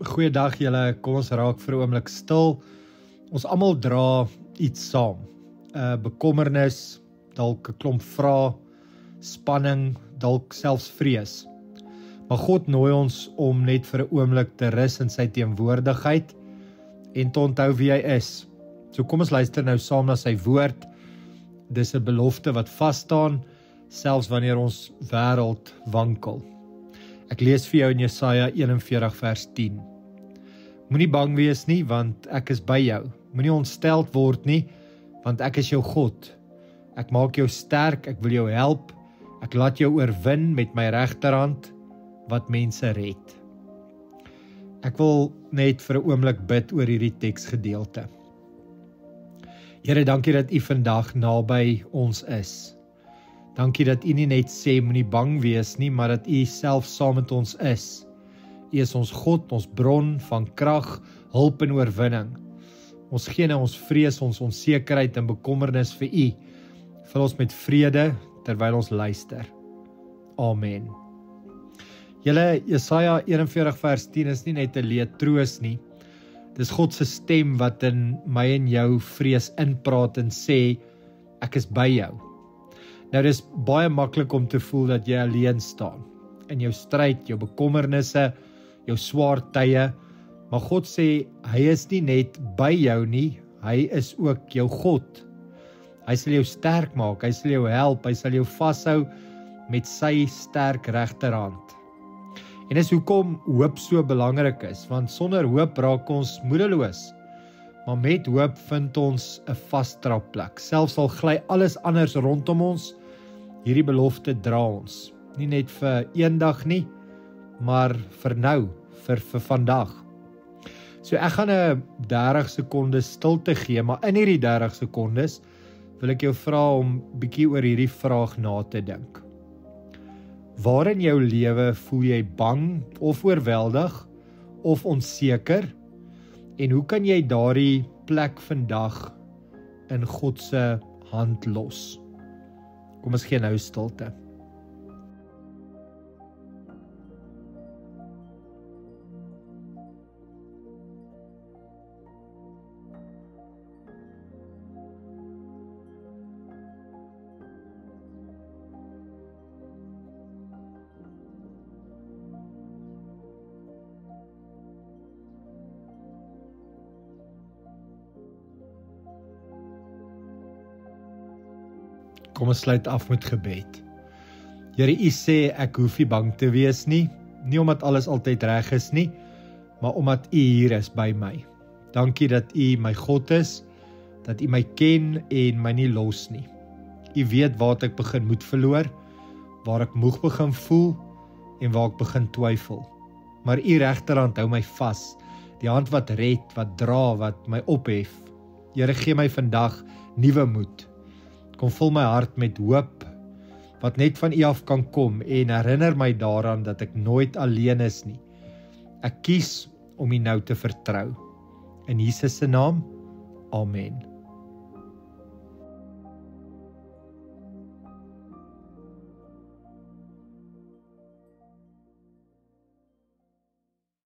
Goeiedag julle, kom ons raak vir 'n oomblik stil. Ons almal dra iets saam. Bekommernis, dalk 'n klomp vrae, spanning, dalk selfs vrees. Maar God nooi ons om net vir 'n oomblik te rus in sy teenwoordigheid en te onthou wie hy is. So kom ons luister nou saam na sy woord. Dis 'n belofte wat vas staan, selfs wanneer ons wêreld wankel. Ek lees vir jou in Jesaja 41 vers 10. Moenie bang wees nie, want ek is by jou. Moenie ontsteld word nie, want ek is jou God. Ek maak jou sterk, ek wil jou help. Ek laat jou oorwin met my regterhand wat mense red. Ek wil net vir 'n oomblik bid oor hierdie teksgedeelte. Here, dankie dat U vandag naby ons is. Dankie dat U nie net sê moenie bang wees nie, maar dat U self saam met ons is. U is ons God, ons bron van krag, hulp en oorwinning. Ons gee nou ons vrees, ons onsekerheid en bekommernis vir U. Vul ons met vrede terwyl ons luister. Amen. Julle, Jesaja 41 vers 10 is nie net 'n leed troos nie. Dis God se stem wat in my en jou vrees inpraat en sê, ek is by jou. Nou, dis baie maklik om te voel dat jy alleen staan. In jou stryd, jou bekommernisse, jou swaar tye. Maar God sê, hy is nie net by jou nie, hy is ook jou God. Hy sal jou sterk maak, hy sal jou help, hy sal jou vashou met sy sterk regterhand. En dis hoekom hoop so belangrik is, want sonder hoop raak ons moedeloos. Maar met hoop vind ons 'n vasdrapplek. Selfs al gly alles anders rondom ons, hierdie belofte dra ons. Nie net vir eendag nie, maar vir nou, vir vandag. So ek gaan 'n 30 sekondes stilte gee, maar in hierdie 30 sekondes wil ek jou vra om bietjie oor hierdie vraag na te dink. Waar in jou lewe voel jy bang of oorweldig of onseker? En hoe kan jy daardie plek vandag in God se hand los? Kom ons gee nou stilte. Kom ons sluit af met gebed. Here, U sê ek hoef nie bang te wees nie, nie omdat alles altyd reg is nie, maar omdat U hier is by my. Dankie dat U my God is, dat U my ken en my nie los nie. U weet waar ek begin moed verloor, waar ek moeg begin voel en waar ek begin twyfel. Maar U regterhand hou my vas, die hand wat red, wat dra, wat my ophef. Here, gee my vandag nuwe moed. Kom vul my hart met hoop, wat net van U af kan kom en herinner my daaraan dat ek nooit alleen is nie. Ek kies om U nou te vertrou. In Jesus se naam, amen.